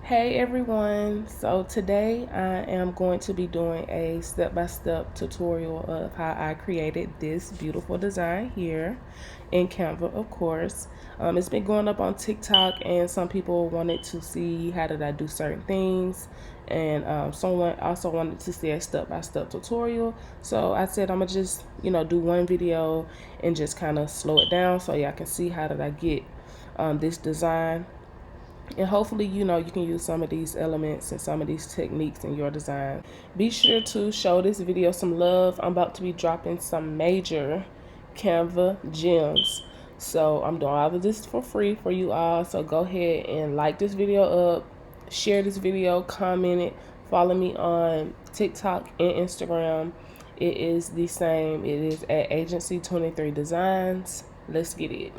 Hey everyone, so today I am going to be doing a step-by-step tutorial of how I created this beautiful design here in Canva, of course. It's been going up on TikTok and some people wanted to see how did I do certain things, and someone also wanted to see a step-by-step tutorial. So I said I'm gonna just do one video and just kind of slow it down so y'all can see how did I get this design. And hopefully, you can use some of these elements and some of these techniques in your design. Be sure to show this video some love. I'm about to be dropping some major Canva gems. So I'm doing all of this for free for you all. So go ahead and like this video up, share this video, comment it, follow me on TikTok and Instagram. It is the same. It is at Agency 23 Designs. Let's get it.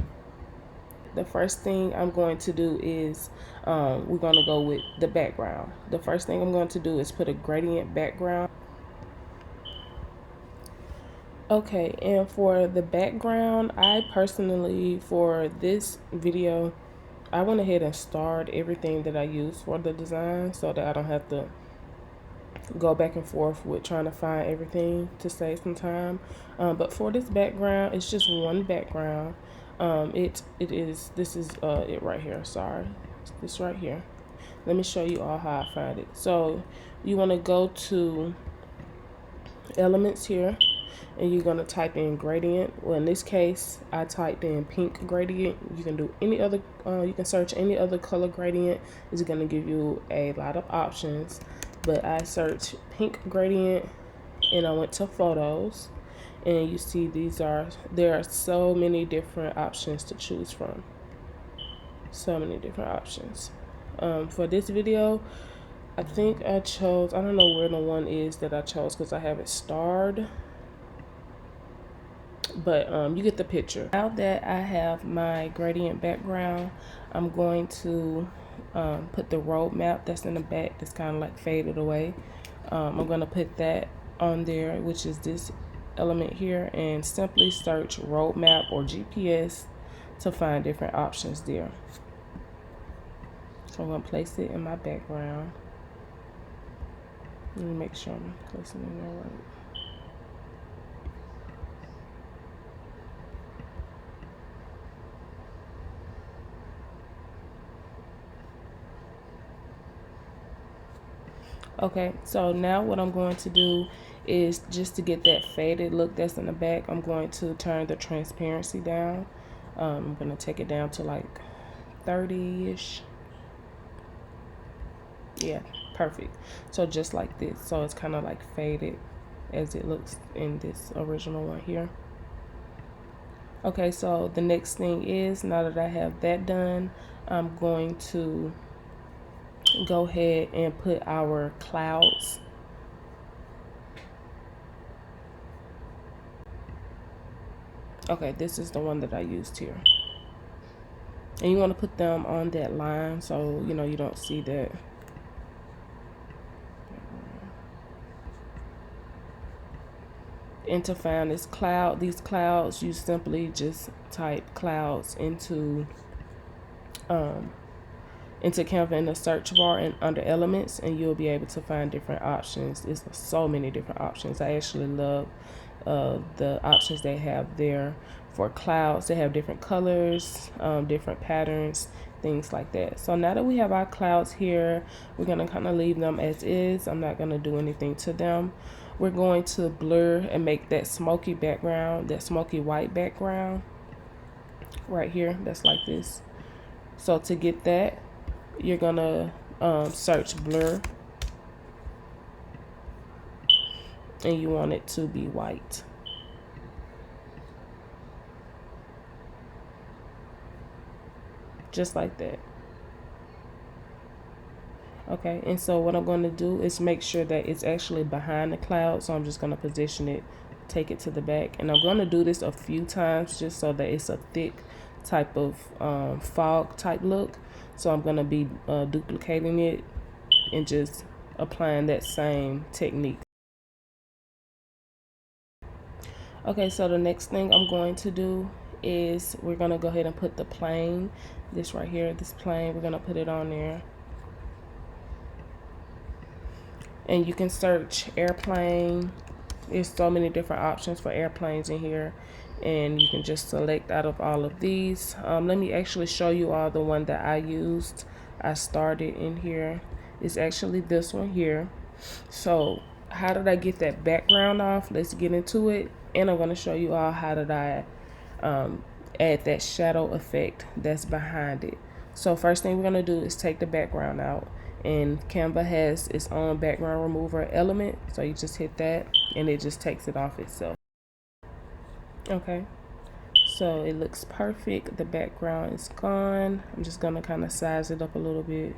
The first thing I'm going to do is we're going to go with the background. The first thing I'm going to do is put a gradient background. Okay, and for the background, I personally, for this video, I went ahead and starred everything that I use for the design so that I don't have to go back and forth with trying to find everything to save some time. But for this background, it's just one background. This is it right here. Sorry, this right here. Let me show you all how I find it. So you want to go to elements here, and you're going to type in gradient. Well, in this case I typed in pink gradient. You can do any other you can search any other color gradient. It's going to give you a lot of options, but I searched pink gradient and I went to photos, and you see there are so many different options to choose from. So many different options. For this video, I think I don't know where the one is that I chose because I have it starred, but you get the picture. Now that I have my gradient background, I'm going to put the roadmap that's in the back that's kind of like faded away. I'm going to put that on there, which is this element here, and simply search roadmap or GPS to find different options there. So I'm going to place it in my background. Let me make sure I'm placing it in there right. Okay, so now what I'm going to do is, just to get that faded look that's in the back, I'm going to turn the transparency down. I'm going to take it down to like 30-ish. Yeah, perfect. So just like this. So it's kind of like faded as it looks in this original one here. Okay, so the next thing is, now that I have that done, I'm going to go ahead and put our clouds. Okay, this is the one that I used here. And you want to put them on that line so you don't see that. And to find these clouds, you simply just type clouds into Canva in the search bar and under elements, and you'll be able to find different options. It's so many different options. I actually love the options they have there for clouds. They have different colors, different patterns, things like that. So now that we have our clouds here, we're going to kind of leave them as is. I'm not going to do anything to them. We're going to blur and make that smoky background, that smoky white background right here. That's like this. So to get that, you're gonna search blur, and you want it to be white. Just like that. Okay, and so what I'm going to do is make sure that it's actually behind the cloud. So I'm just going to position it, take it to the back, and I'm going to do this a few times just so that it's a thick type of fog type look. So I'm going to be duplicating it and just applying that same technique. Okay, so the next thing I'm going to do is we're going to go ahead and put the plane, this right here, this plane, we're going to put it on there. And you can search airplane. There's so many different options for airplanes in here, and you can just select out of all of these. Let me actually show you all the one that I used. I started in here. It's actually this one here. So how did I get that background off? Let's get into it, and I'm going to show you all how did I add that shadow effect that's behind it. So first thing we're going to do is take the background out, and Canva has its own background remover element, so you just hit that and it just takes it off itself. Okay, so it looks perfect. The background is gone. I'm just going to kind of size it up a little bit.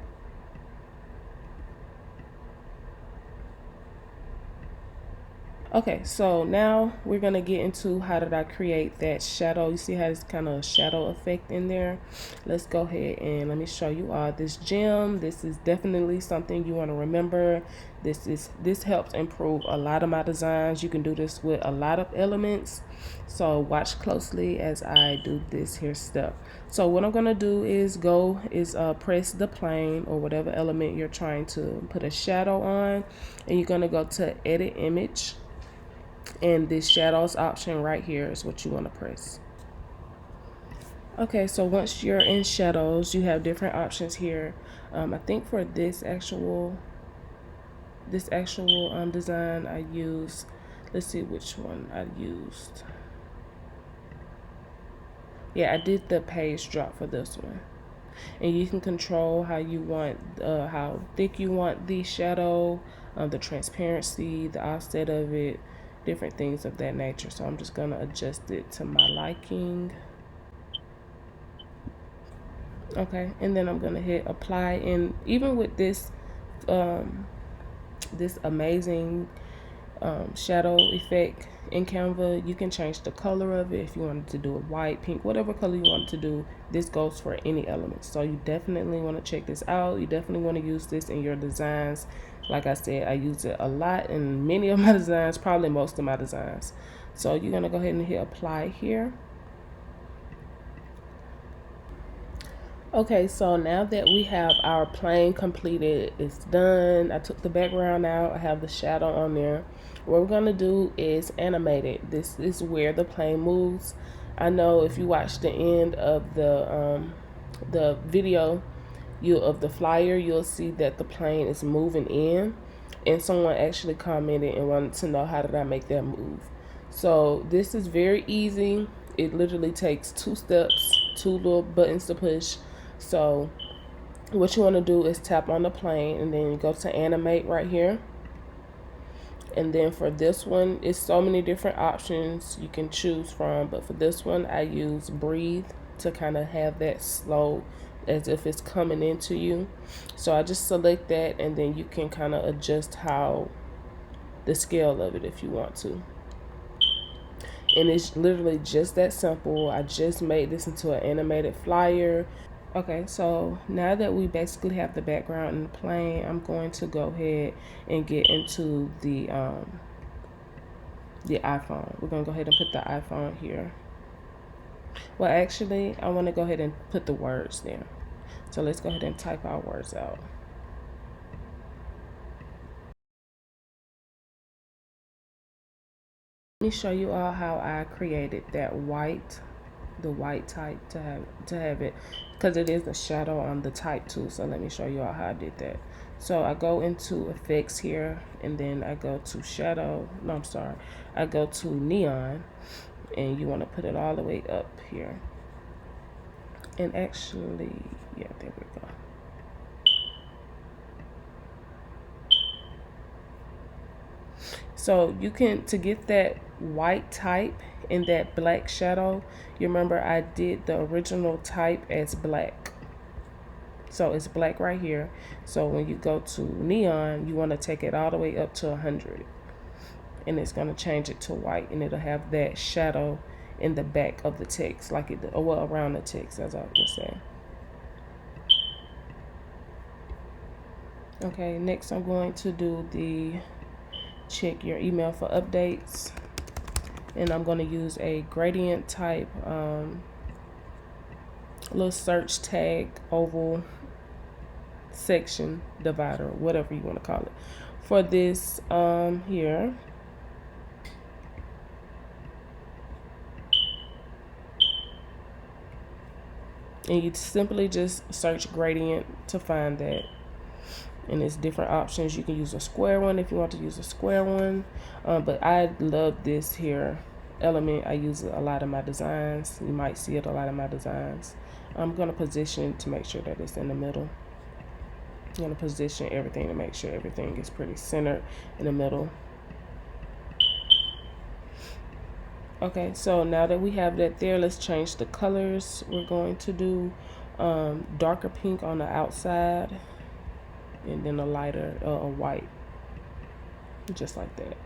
Okay, so now we're gonna get into how did I create that shadow. You see how it's kind of a shadow effect in there. Let's go ahead and let me show you all this gem. This is definitely something you want to remember. This helps improve a lot of my designs. You can do this with a lot of elements, so watch closely as I do this here step. So what I'm gonna do is press the plane or whatever element you're trying to put a shadow on, and you're gonna go to edit image, and this shadows option right here is what you want to press. Okay, so once you're in shadows, you have different options here. I think for this actual design I used, let's see which one I used. Yeah, I did the page drop for this one. And you can control how you want, how thick you want the shadow, the transparency, the offset of it, different things of that nature. So I'm just gonna adjust it to my liking. Okay, and then I'm gonna hit apply. And even with this amazing shadow effect in Canva, you can change the color of it if you wanted to do it white, pink, whatever color you want to do. This goes for any element, so you definitely want to check this out. You definitely want to use this in your designs. Like I said, I use it a lot in many of my designs, probably most of my designs. So you're gonna go ahead and hit apply here. Okay, so now that we have our plane completed, it's done. I took the background out. I have the shadow on there. What we're gonna do is animate it. This is where the plane moves. I know if you watch the end of the video, of the flyer, you'll see that the plane is moving in, and someone actually commented and wanted to know how did I make that move. So this is very easy. It literally takes 2 steps, 2 little buttons to push. So what you want to do is tap on the plane and then go to animate right here. And then for this one, it's so many different options you can choose from, but for this one I use breathe to kind of have that slow as if it's coming into you. So I just select that, and then you can kind of adjust how the scale of it if you want to. And it's literally just that simple. I just made this into an animated flyer. Okay, so now that we basically have the background in the plane, I'm going to go ahead and get into the iPhone. We're gonna go ahead and put the iPhone here. Well, actually, I want to go ahead and put the words there. So let's go ahead and type our words out. Let me show you all how I created that the white type to have it, because it is a shadow on the type too. So let me show you all how I did that. So I go into effects here, and then I go to shadow. No, I'm sorry. I go to neon, and you want to put it all the way up here. And actually, yeah, there we go. So you can, to get that white type in that black shadow, you remember I did the original type as black. So it's black right here. So when you go to neon, you want to take it all the way up to 100. And it's going to change it to white, and it'll have that shadow in the back of the text, like it, or well, around the text, as I was saying. Okay, next I'm going to do the check your email for updates, and I'm going to use a gradient type little search tag oval section divider, whatever you want to call it. For this here, and you simply just search gradient to find that. And it's different options. You can use a square one if you want to use a square one, but I love this here element. I use it a lot of my designs. You might see it a lot of my designs. I'm going to position to make sure that it's in the middle. I'm going to position everything to make sure everything is pretty centered in the middle. Okay, so now that we have that there, let's change the colors. We're going to do darker pink on the outside, and then a lighter a white, just like that.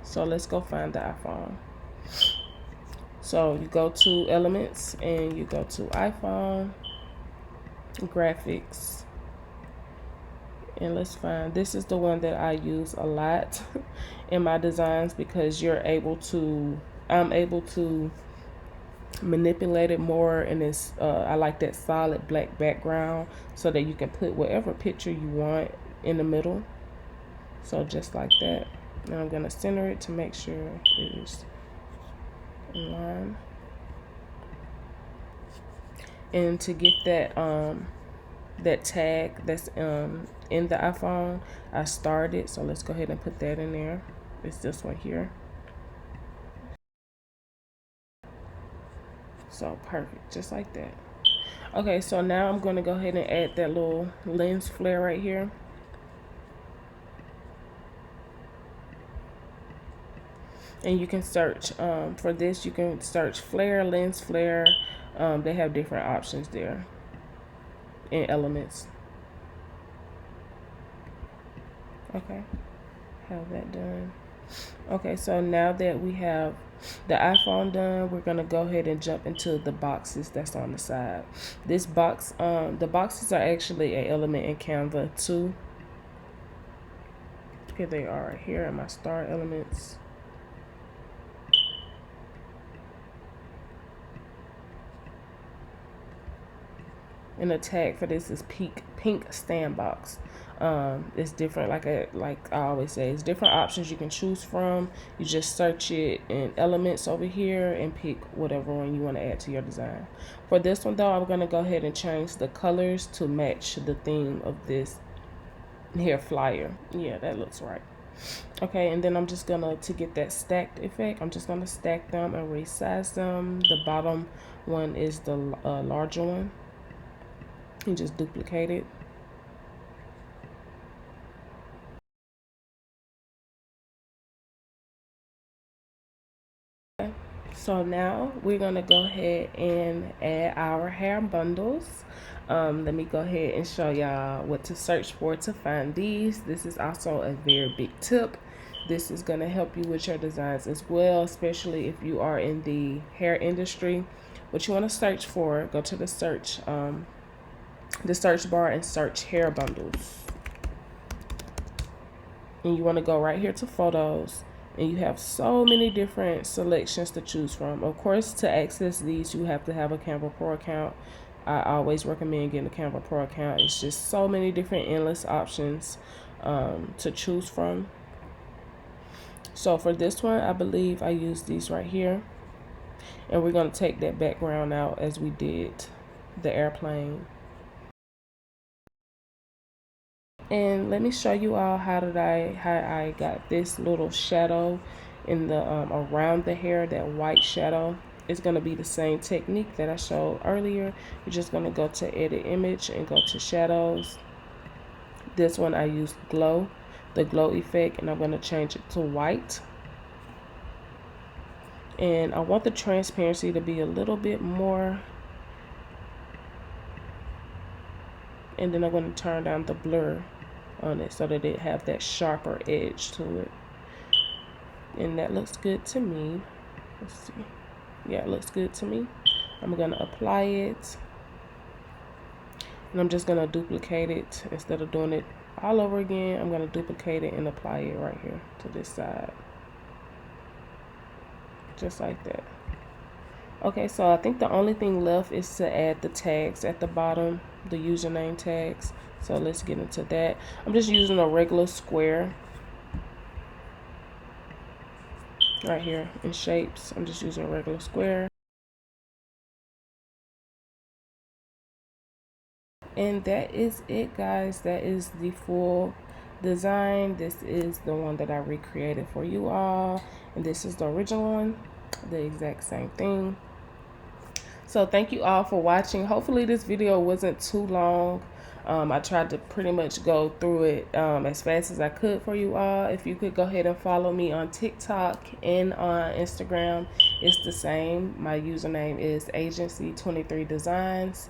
So let's go find the iPhone. So you go to elements and you go to iPhone, graphics, and let's find, this is the one that I use a lot in my designs because I'm able to manipulate it more, and it's I like that solid black background so that you can put whatever picture you want in the middle. So just like that. Now I'm gonna center it to make sure it is in line. And to get that tag that's in the iPhone, I started. So let's go ahead and put that in there. It's this one here. So perfect, just like that. Okay, so now I'm gonna go ahead and add that little lens flare right here. And you can search for this, you can search flare, lens flare. They have different options there in elements. Okay, have that done. Okay, so now that we have the iPhone done, we're gonna go ahead and jump into the boxes that's on the side. This box, the boxes are actually an element in Canva too. Here they are right here in my star elements. And the tag for this is pink stand box. It's different, like I always say, it's different options you can choose from. You just search it in elements over here and pick whatever one you want to add to your design. For this one though, I'm gonna go ahead and change the colors to match the theme of this here flyer. Yeah, that looks right. Okay, and then I'm just gonna, to get that stacked effect, I'm just gonna stack them and resize them. The bottom one is the larger one. And just duplicate it. Okay. So now we're gonna go ahead and add our hair bundles. Let me go ahead and show y'all what to search for to find these. This is also a very big tip. This is gonna help you with your designs as well, especially if you are in the hair industry. What you want to search for, go to the search bar and search hair bundles. And you want to go right here to photos, and you have so many different selections to choose from. Of course, to access these, you have to have a Canva Pro account. I always recommend getting a Canva Pro account. It's just so many different endless options to choose from. So for this one, I believe I used these right here, and we're going to take that background out as we did the airplane. And let me show you all how I got this little shadow in the around the hair, that white shadow. It's going to be the same technique that I showed earlier. You're just going to go to edit image and go to shadows. This one I used the glow effect, and I'm going to change it to white. And I want the transparency to be a little bit more. And then I'm going to turn down the blur on it so that it have that sharper edge to it. And that looks good to me. Let's see. Yeah, it looks good to me. I'm going to apply it. And I'm just going to duplicate it. Instead of doing it all over again, I'm going to duplicate it and apply it right here to this side. Just like that. Okay, so I think the only thing left is to add the tags at the bottom, the username tags. So let's get into that. I'm just using a regular square right here in shapes. I'm just using a regular square. And that is it, guys. That is the full design. This is the one that I recreated for you all, and this is the original one, the exact same thing. So thank you all for watching. Hopefully this video wasn't too long. I tried to pretty much go through it as fast as I could for you all. If you could go ahead and follow me on TikTok and on Instagram, it's the same. My username is Agency 23 Designs.